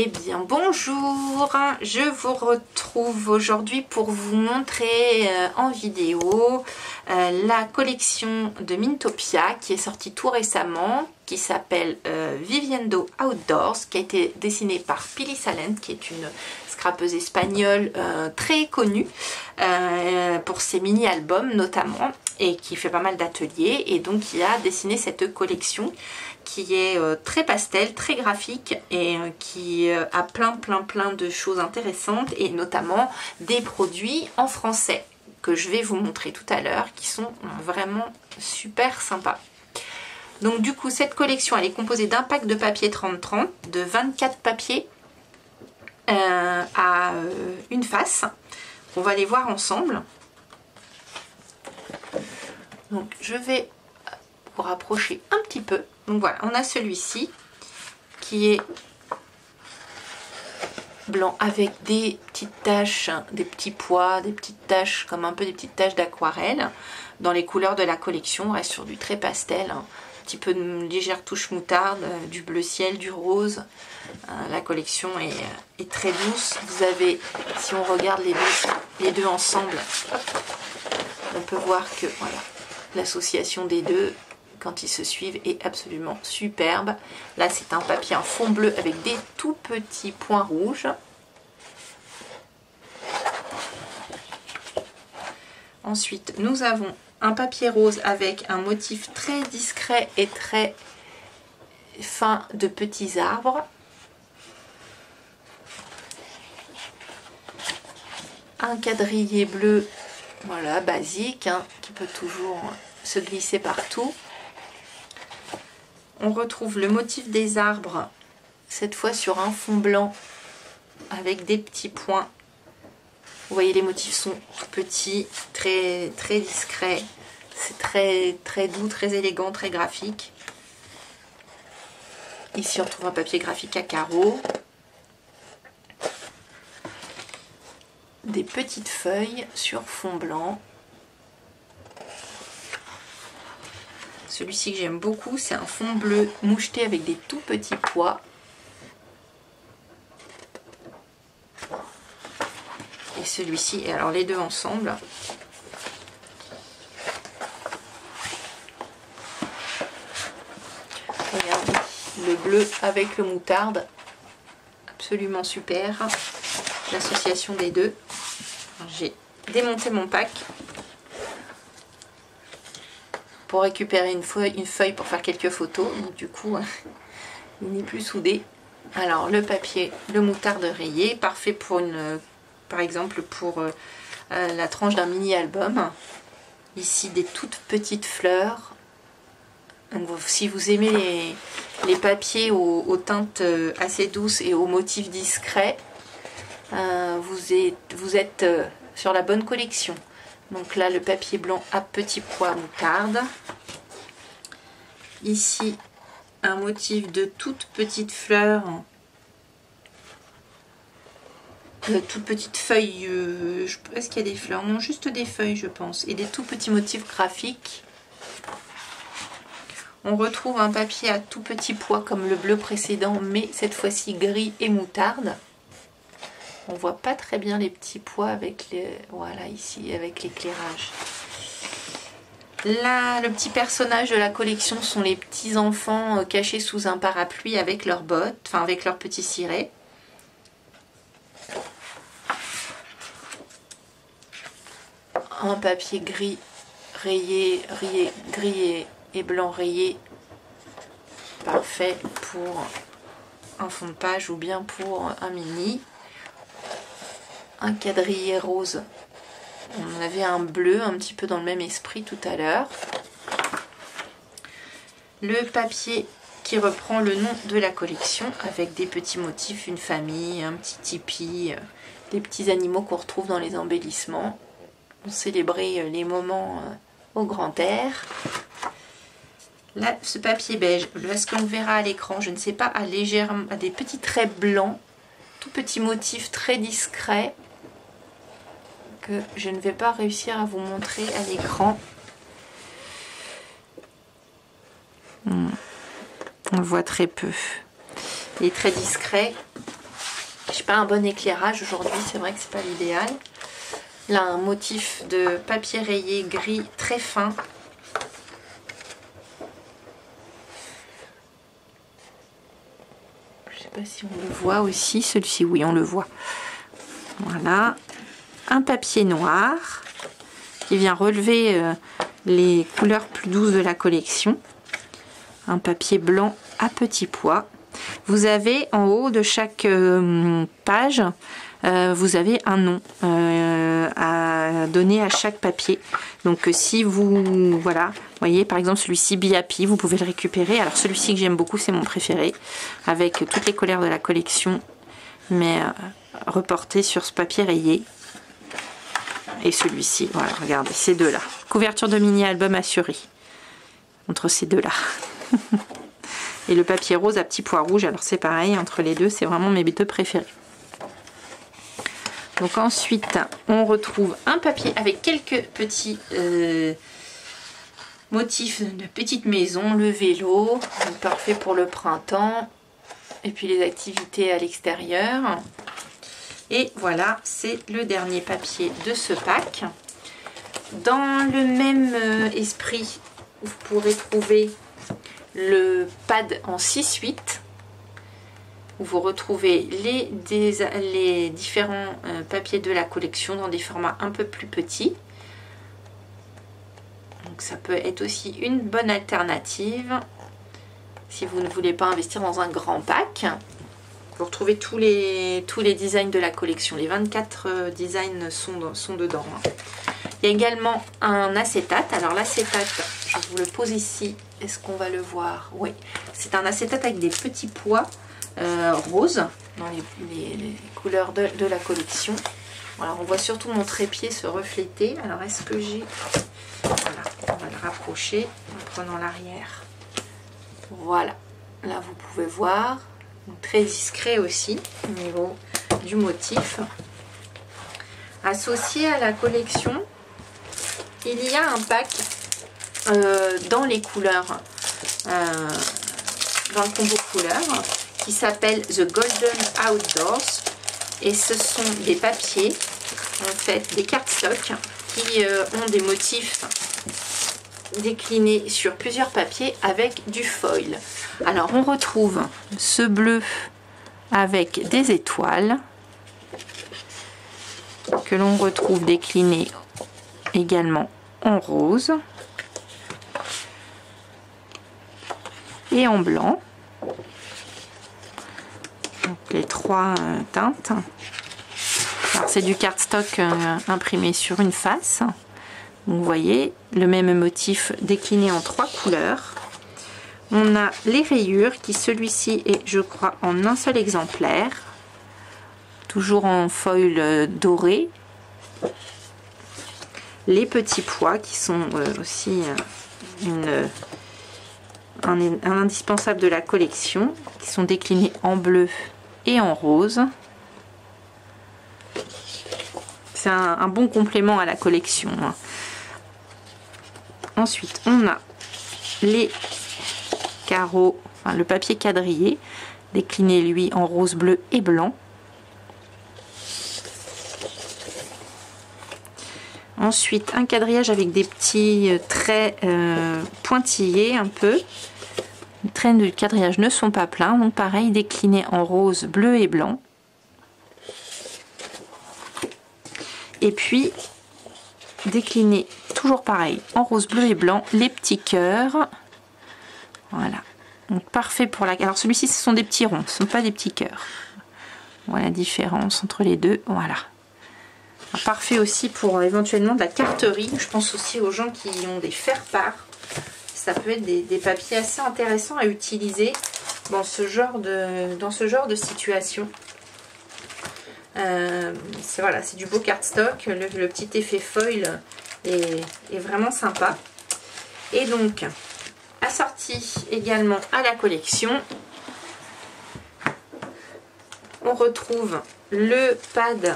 Eh bien bonjour, je vous retrouve aujourd'hui pour vous montrer en vidéo la collection de Mintopia qui est sortie tout récemment, qui s'appelle Viviendo Outdoors, qui a été dessinée par Pili Salent, qui est une scrapeuse espagnole très connue pour ses mini-albums notamment, et qui fait pas mal d'ateliers, et donc qui a dessiné cette collection qui est très pastel, très graphique et qui a plein de choses intéressantes, et notamment des produits en français que je vais vous montrer tout à l'heure qui sont vraiment super sympas. Donc du coup cette collection elle est composée d'un pack de papier 30-30, de 24 papiers à une face. On va les voir ensemble. Donc je vais vous rapprocher un petit peu. Donc voilà, on a celui-ci qui est blanc avec des petites taches, des petits pois, des petites taches comme un peu des petites taches d'aquarelle dans les couleurs de la collection. On reste sur du très pastel, un petit peu de légère touche moutarde, du bleu ciel, du rose. La collection est très douce. Vous avez, si on regarde les deux ensemble, on peut voir que voilà, l'association des deux quand ils se suivent est absolument superbe. Là c'est un papier en fond bleu avec des tout petits points rouges. Ensuite nous avons un papier rose avec un motif très discret et très fin de petits arbres. Un quadrillé bleu, voilà, basique, hein, qui peut toujours se glisser partout. On retrouve le motif des arbres, cette fois sur un fond blanc avec des petits points. Vous voyez, les motifs sont tout petits, très discrets. C'est très doux, très élégant, très graphique. Ici on retrouve un papier graphique à carreaux. Des petites feuilles sur fond blanc. Celui-ci que j'aime beaucoup, c'est un fond bleu moucheté avec des tout petits pois. Et celui-ci, et alors les deux ensemble. Regardez, le bleu avec le moutarde, absolument super. L'association des deux. J'ai démonté mon pack pour récupérer une feuille pour faire quelques photos. Donc du coup, il n'est plus soudé. Alors le papier, le moutarde rayé, parfait pour par exemple pour la tranche d'un mini-album. Ici des toutes petites fleurs. Donc, si vous aimez les papiers aux teintes assez douces et aux motifs discrets, vous êtes sur la bonne collection. Donc là le papier blanc à petits pois moutarde. Ici un motif de toutes petites fleurs, de toutes petites feuilles. Est-ce qu'il y a des fleurs? Non, juste des feuilles je pense. Et des tout petits motifs graphiques. On retrouve un papier à tout petits pois comme le bleu précédent, mais cette fois-ci gris et moutarde. On voit pas très bien les petits pois avec voilà, ici avec l'éclairage. Là, le petit personnage de la collection sont les petits enfants cachés sous un parapluie avec leurs bottes, enfin avec leurs petits cirés. Un papier gris rayé, gris et blanc rayé, parfait pour un fond de page ou bien pour un mini. Un quadrillé rose. On avait un bleu un petit peu dans le même esprit tout à l'heure. Le papier qui reprend le nom de la collection avec des petits motifs, une famille, un petit tipi, des petits animaux qu'on retrouve dans les embellissements. On célébrait les moments au grand air. Là, ce papier beige, est-ce qu'on verra à l'écran? Je ne sais pas, à des petits traits blancs, tout petits motifs très discrets, que je ne vais pas réussir à vous montrer à l'écran. On le voit très peu. Il est très discret. pas un bon éclairage aujourd'hui, c'est vrai que c'est pas l'idéal. Là, un motif de papier rayé gris très fin. Je sais pas si on le voit aussi, celui-ci, oui, on le voit. Voilà, un papier noir qui vient relever les couleurs plus douces de la collection. Un papier blanc à petits pois. Vous avez en haut de chaque page, vous avez un nom à donner à chaque papier. Donc si vous, voilà, voyez par exemple celui-ci Be Happy, vous pouvez le récupérer. Alors celui-ci que j'aime beaucoup, c'est mon préféré, avec toutes les couleurs de la collection, mais reporté sur ce papier rayé. Et celui-ci, voilà, regardez, ces deux-là. Couverture de mini-album assurée. Entre ces deux-là. Et le papier rose à petits pois rouges, alors c'est pareil, entre les deux, c'est vraiment mes deux préférés. Donc ensuite, on retrouve un papier avec quelques petits motifs de petites maisons, le vélo, parfait pour le printemps, et puis les activités à l'extérieur. Et voilà, c'est le dernier papier de ce pack. Dans le même esprit, vous pourrez trouver le pad en 6-8 où vous retrouvez les différents papiers de la collection dans des formats un peu plus petits. Donc ça peut être aussi une bonne alternative si vous ne voulez pas investir dans un grand pack. Vous retrouvez tous les designs de la collection. Les 24 designs sont dedans. Il y a également un acétate. Alors l'acétate, je vous le pose ici. Est-ce qu'on va le voir? Oui. C'est un acétate avec des petits pois roses dans les couleurs de la collection. Voilà, on voit surtout mon trépied se refléter. Alors est-ce que j'ai... Voilà, on va le rapprocher en prenant l'arrière. Voilà. Là vous pouvez voir. Très discret aussi au niveau du motif. Associé à la collection, il y a un pack dans les couleurs, dans le combo couleurs, qui s'appelle The Golden Outdoors, et ce sont des papiers, en fait des cardstock qui ont des motifs déclinés sur plusieurs papiers avec du foil. Alors on retrouve ce bleu avec des étoiles que l'on retrouve décliné également en rose et en blanc. Donc les trois teintes. Alors c'est du cardstock imprimé sur une face. Vous voyez le même motif décliné en 3 couleurs. On a les rayures qui, celui-ci est, je crois, en un seul exemplaire. Toujours en foil doré. Les petits pois qui sont aussi un indispensable de la collection, qui sont déclinés en bleu et en rose. C'est un bon complément à la collection. Ensuite, on a les carreaux, enfin le papier quadrillé, décliné lui en rose, bleu et blanc. Ensuite, un quadrillage avec des petits traits pointillés un peu. Les traits de quadrillage ne sont pas pleins, donc pareil, décliné en rose, bleu et blanc. Et puis, décliné toujours pareil, en rose, bleu et blanc, les petits cœurs. Voilà. Donc parfait pour la... Alors celui-ci, ce sont des petits ronds, ce ne sont pas des petits cœurs. Voilà la différence entre les deux. Voilà. Parfait aussi pour éventuellement de la carterie. Je pense aussi aux gens qui ont des faire-part. Ça peut être des papiers assez intéressants à utiliser dans ce genre de situation. Voilà, c'est du beau cardstock. Le petit effet foil est vraiment sympa. Et donc, assorti également à la collection, on retrouve le pad,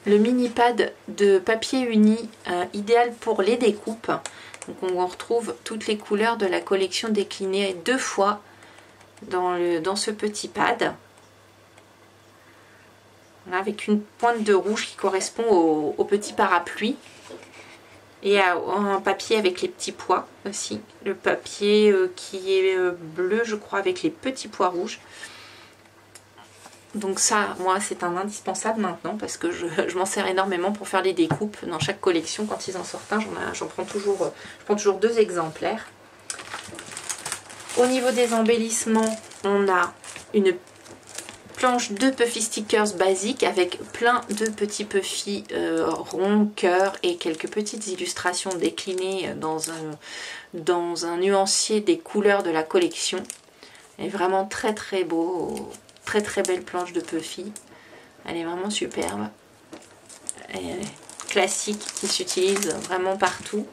le mini pad de papier uni idéal pour les découpes. Donc on retrouve toutes les couleurs de la collection déclinées 2 fois dans ce petit pad. avec une pointe de rouge qui correspond au petit parapluie. Et un papier avec les petits pois aussi. Le papier qui est bleu, je crois, avec les petits pois rouges. Donc ça, moi, c'est un indispensable maintenant parce que je m'en sers énormément pour faire les découpes dans chaque collection. Quand ils en sortent un, je prends toujours 2 exemplaires. Au niveau des embellissements, on a une planche de Puffy Stickers basique avec plein de petits Puffy ronds, cœurs et quelques petites illustrations déclinées dans un nuancier des couleurs de la collection. Elle est vraiment très très beau, très très belle planche de Puffy. Elle est vraiment superbe. Elle est classique qui s'utilise vraiment partout.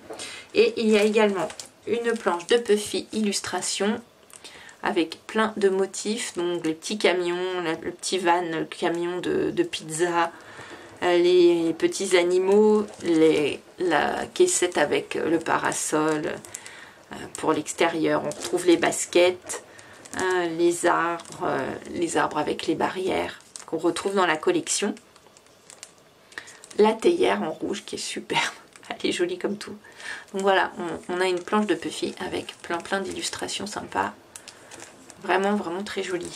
Et il y a également une planche de Puffy illustration avec plein de motifs, donc les petits camions, le petit van, le camion de pizza, les petits animaux, la caissette avec le parasol pour l'extérieur. On retrouve les baskets, les arbres avec les barrières qu'on retrouve dans la collection. La théière en rouge qui est superbe, elle est jolie comme tout. Donc voilà, on a une planche de Puffy avec plein d'illustrations sympas. Vraiment, vraiment très joli.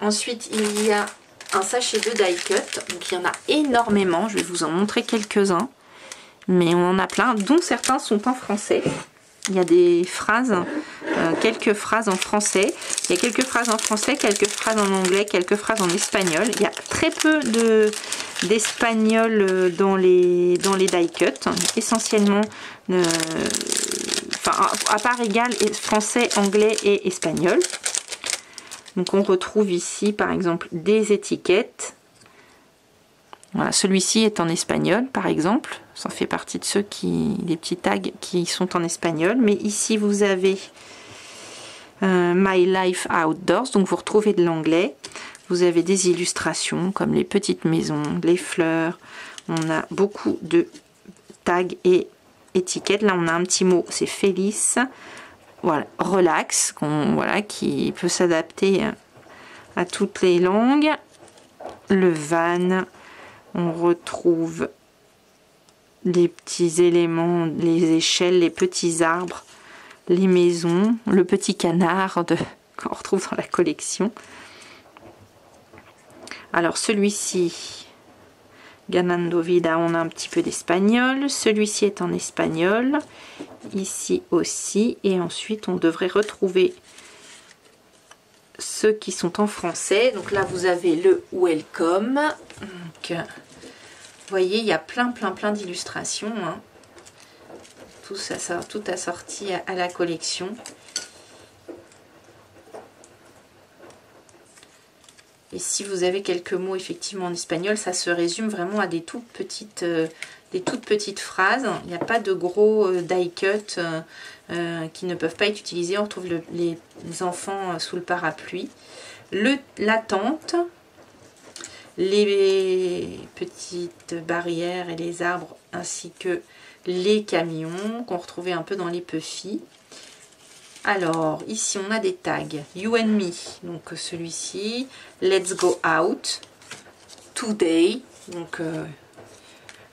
Ensuite, il y a un sachet de die cut. Donc, il y en a énormément. Je vais vous en montrer quelques-uns. Mais on en a plein, dont certains sont en français. Il y a des phrases, quelques phrases en français. Il y a quelques phrases en français, quelques phrases en anglais, quelques phrases en espagnol. Il y a très peu d'espagnol dans les die cut. Essentiellement... à part égale français, anglais et espagnol. Donc on retrouve ici par exemple des étiquettes. Voilà, celui-ci est en espagnol par exemple. Ça fait partie de ceux des petits tags qui sont en espagnol. Mais ici vous avez My Life Outdoors. Donc vous retrouvez de l'anglais. Vous avez des illustrations comme les petites maisons, les fleurs. On a beaucoup de tags et étiquette. Là on a un petit mot, c'est Felice. Voilà, relax, voilà, qui peut s'adapter à toutes les langues. Le van, on retrouve les petits éléments, les échelles, les petits arbres, les maisons, le petit canard qu'on retrouve dans la collection. Alors celui-ci, Ganando Vida, on a un petit peu d'espagnol. Celui-ci est en espagnol. Ici aussi. Et ensuite, on devrait retrouver ceux qui sont en français. Donc là, vous avez le Welcome. Donc, vous voyez, il y a plein d'illustrations. Hein. Tout assorti à la collection. Et si vous avez quelques mots effectivement en espagnol, ça se résume vraiment à des toutes petites phrases. Il n'y a pas de gros die cut qui ne peuvent pas être utilisés. On retrouve les enfants sous le parapluie. La tente, les petites barrières et les arbres, ainsi que les camions qu'on retrouvait un peu dans les Puffy. Alors, ici, on a des tags. You and me, donc celui-ci. Let's go out. Today, donc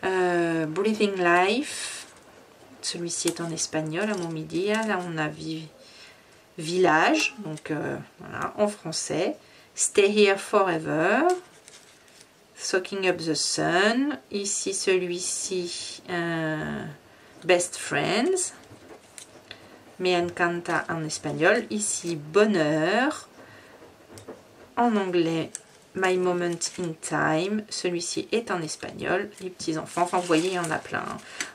Breathing Life. Celui-ci est en espagnol, à mon midi. Là, on a Village, donc voilà, en français. Stay here forever. Soaking up the sun. Ici, celui-ci, Best Friends. Me encanta en espagnol. Ici, bonheur. En anglais, My moment in time. Celui-ci est en espagnol. Les petits enfants. Enfin, vous voyez, il y en a plein.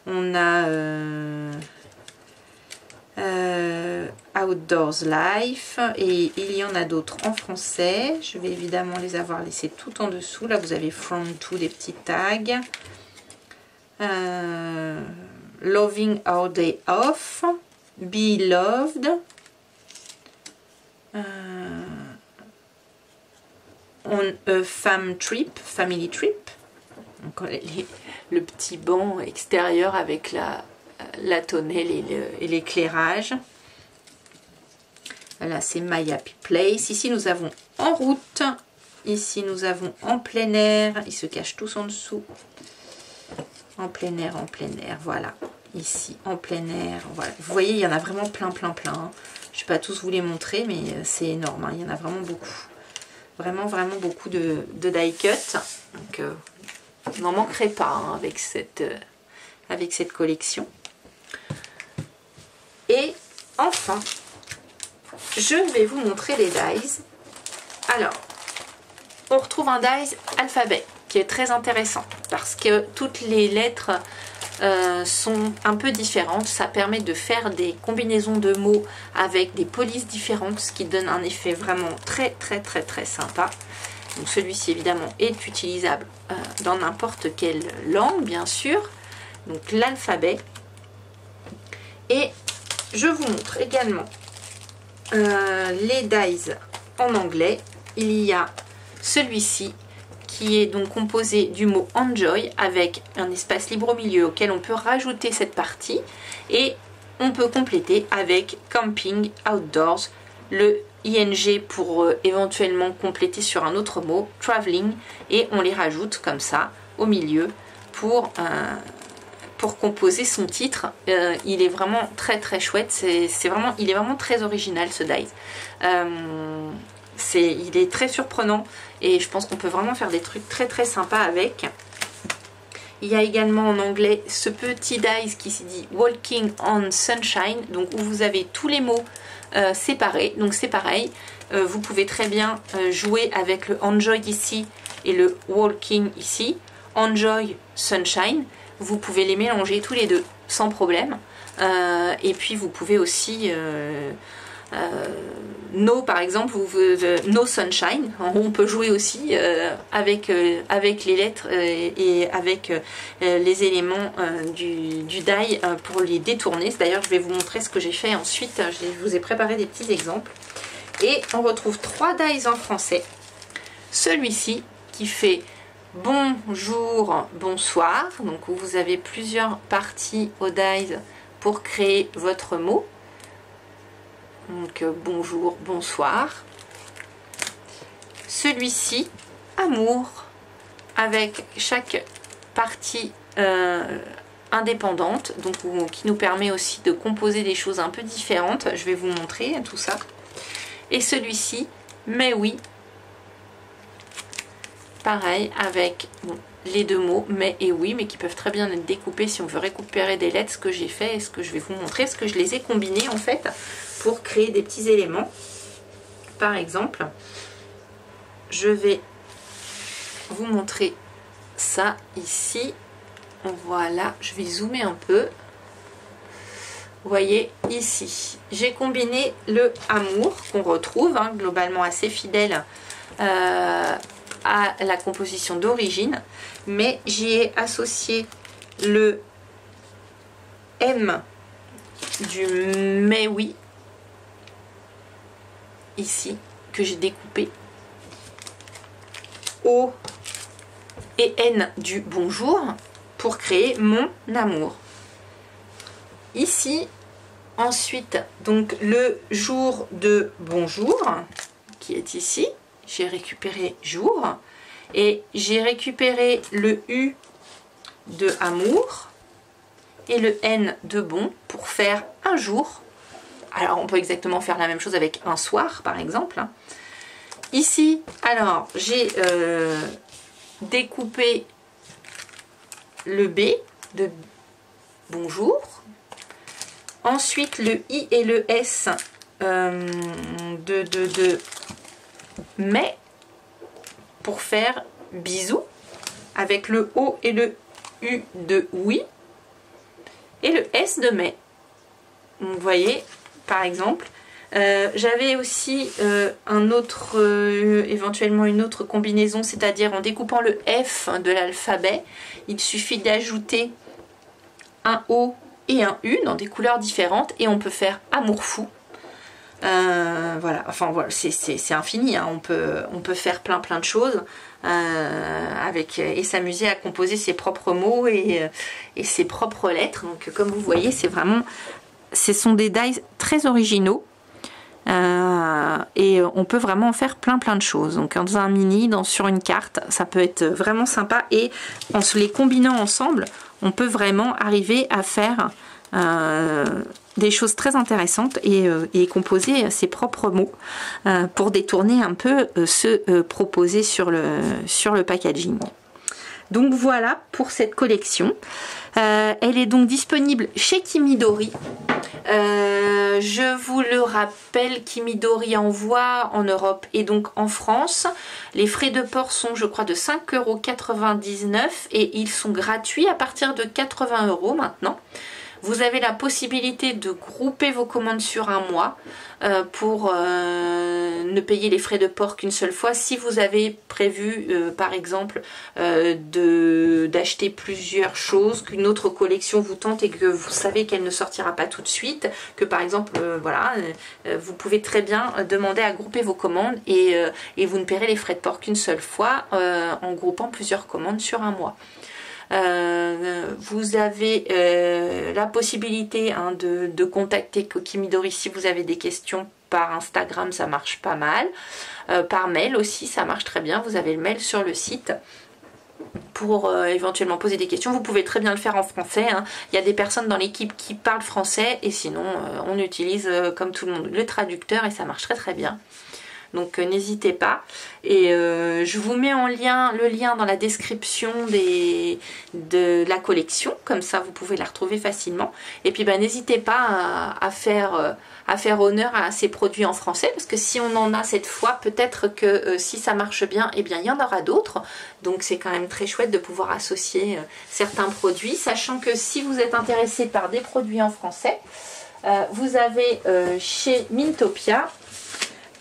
On a Outdoors Life. Et il y en a d'autres en français. Je vais évidemment les avoir laissés tout en dessous. Là, vous avez From to, des petits tags. Loving Our Day Off. Be Loved. On a Family Trip. Donc, le petit banc extérieur avec la tonnelle et l'éclairage. Là, c'est My Happy Place. Ici, nous avons En route. Ici, nous avons en plein air. Ils se cachent tous en dessous. En plein air, voilà. Ici, en plein air. Voilà. Vous voyez, il y en a vraiment plein. Je ne vais pas tous vous les montrer, mais c'est énorme. Hein. Il y en a vraiment beaucoup. Vraiment beaucoup de die cut. Donc, vous n'en manquerez pas hein, avec cette collection. Et enfin, je vais vous montrer les dies. Alors, on retrouve un dies alphabet qui est très intéressant parce que toutes les lettres sont un peu différentes. Ça permet de faire des combinaisons de mots avec des polices différentes, ce qui donne un effet vraiment très sympa. Donc celui-ci évidemment est utilisable dans n'importe quelle langue bien sûr. Donc l'alphabet. Et je vous montre également les dies en anglais. Il y a celui-ci qui est donc composé du mot enjoy avec un espace libre au milieu auquel on peut rajouter cette partie et on peut compléter avec camping, outdoors, le ing pour éventuellement compléter sur un autre mot, traveling, et on les rajoute comme ça au milieu pour composer son titre. Il est vraiment très chouette, il est vraiment très original ce dies. Il est très surprenant et je pense qu'on peut vraiment faire des trucs très sympas avec. Il y a également en anglais ce petit dice qui se dit Walking on Sunshine, donc où vous avez tous les mots séparés. Donc c'est pareil, vous pouvez très bien jouer avec le Enjoy ici et le Walking ici. Enjoy Sunshine, vous pouvez les mélanger tous les deux sans problème. Et puis vous pouvez aussi No par exemple, No Sunshine, on peut jouer aussi avec les lettres et avec les éléments du die pour les détourner. D'ailleurs je vais vous montrer ce que j'ai fait ensuite, je vous ai préparé des petits exemples. Et on retrouve 3 dies en français. Celui-ci qui fait bonjour, bonsoir, donc où vous avez plusieurs parties au dies pour créer votre mot. Donc bonjour, bonsoir. Celui-ci, amour, avec chaque partie indépendante, donc qui nous permet aussi de composer des choses un peu différentes. Je vais vous montrer tout ça. Et celui-ci, mais oui, pareil avec les deux mots mais et oui, mais qui peuvent très bien être découpés si on veut récupérer des lettres, ce que j'ai fait et ce que je vais vous montrer, ce que je les ai combinés en fait pour créer des petits éléments. Par exemple, je vais vous montrer ça ici. Voilà, je vais zoomer un peu. Vous voyez ici, j'ai combiné le amour qu'on retrouve globalement assez fidèle à la composition d'origine, mais j'y ai associé le M du mais oui ici que j'ai découpé, O et N du bonjour pour créer mon amour. Ici ensuite donc le jour de bonjour qui est ici, j'ai récupéré jour et j'ai récupéré le U de amour et le N de bon pour faire un jour. Alors on peut exactement faire la même chose avec un soir par exemple. Ici alors j'ai découpé le B de bonjour, ensuite le I et le S de mais pour faire bisous, avec le O et le U de oui et le S de mais. Vous voyez par exemple j'avais aussi éventuellement une autre combinaison, c'est-à-dire en découpant le F de l'alphabet, il suffit d'ajouter un O et un U dans des couleurs différentes et on peut faire amour fou. Voilà, enfin voilà, c'est infini, on peut faire plein de choses et s'amuser à composer ses propres mots et ses propres lettres. Donc comme vous voyez, ce sont des dies très originaux. et on peut vraiment en faire plein de choses. Donc dans un mini, sur une carte, ça peut être vraiment sympa, et en se les combinant ensemble, on peut vraiment arriver à faire des choses très intéressantes et composer ses propres mots pour détourner un peu ceux proposés sur le packaging. Donc voilà pour cette collection. Elle est donc disponible chez Kimidori. Je vous le rappelle, Kimidori envoie en Europe et donc en France. Les frais de port sont, je crois, de 5,99 € et ils sont gratuits à partir de 80 € maintenant. Vous avez la possibilité de grouper vos commandes sur un mois pour ne payer les frais de port qu'une seule fois. Si vous avez prévu, par exemple, d'acheter plusieurs choses, qu'une autre collection vous tente et que vous savez qu'elle ne sortira pas tout de suite, que par exemple, voilà, vous pouvez très bien demander à grouper vos commandes et vous ne paierez les frais de port qu'une seule fois en groupant plusieurs commandes sur un mois. Vous avez la possibilité de contacter Kimidori si vous avez des questions par Instagram, ça marche pas mal, par mail aussi ça marche très bien, vous avez le mail sur le site pour éventuellement poser des questions. Vous pouvez très bien le faire en français, hein. Il y a des personnes dans l'équipe qui parlent français et sinon on utilise comme tout le monde le traducteur et ça marche très bien. Donc n'hésitez pas, et je vous mets le lien dans la description de la collection, comme ça vous pouvez la retrouver facilement. Et puis n'hésitez pas à faire honneur à ces produits en français, parce que si on en a cette fois, peut-être que si ça marche bien, eh bien il y en aura d'autres. Donc c'est quand même très chouette de pouvoir associer certains produits, sachant que si vous êtes intéressé par des produits en français, vous avez chez Mintopia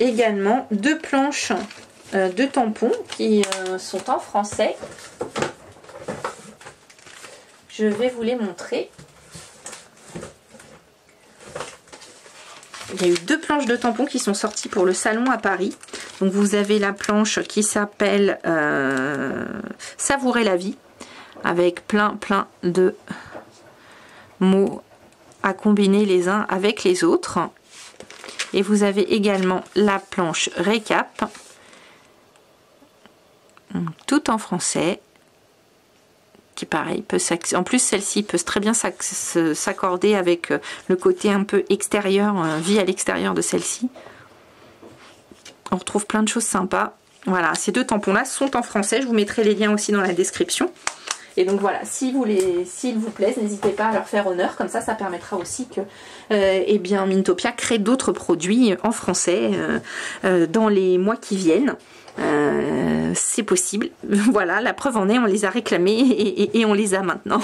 également 2 planches de tampons qui sont en français. Je vais vous les montrer. Il y a eu 2 planches de tampons qui sont sorties pour le salon à Paris. Donc vous avez la planche qui s'appelle Savourer la vie, avec plein de mots à combiner les uns avec les autres. Et vous avez également la planche récap, tout en français, qui pareil, en plus celle-ci peut très bien s'accorder avec le côté un peu extérieur, vie à l'extérieur de celle-ci. On retrouve plein de choses sympas. Voilà, ces 2 tampons-là sont en français, je vous mettrai les liens aussi dans la description. Et donc voilà, s'ils vous plaisent, n'hésitez pas à leur faire honneur, comme ça permettra aussi que eh bien, Mintopia crée d'autres produits en français dans les mois qui viennent. C'est possible. Voilà, la preuve en est, on les a réclamés et on les a maintenant.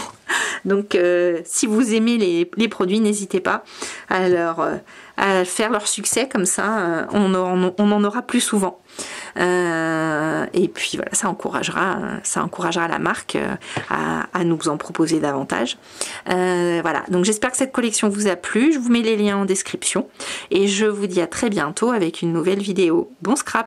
Donc si vous aimez les produits, n'hésitez pas à faire leur succès, comme ça on en aura plus souvent. Et puis voilà, ça encouragera la marque à nous en proposer davantage. Voilà, donc j'espère que cette collection vous a plu. Je vous mets les liens en description et je vous dis à très bientôt avec une nouvelle vidéo. Bon scrap!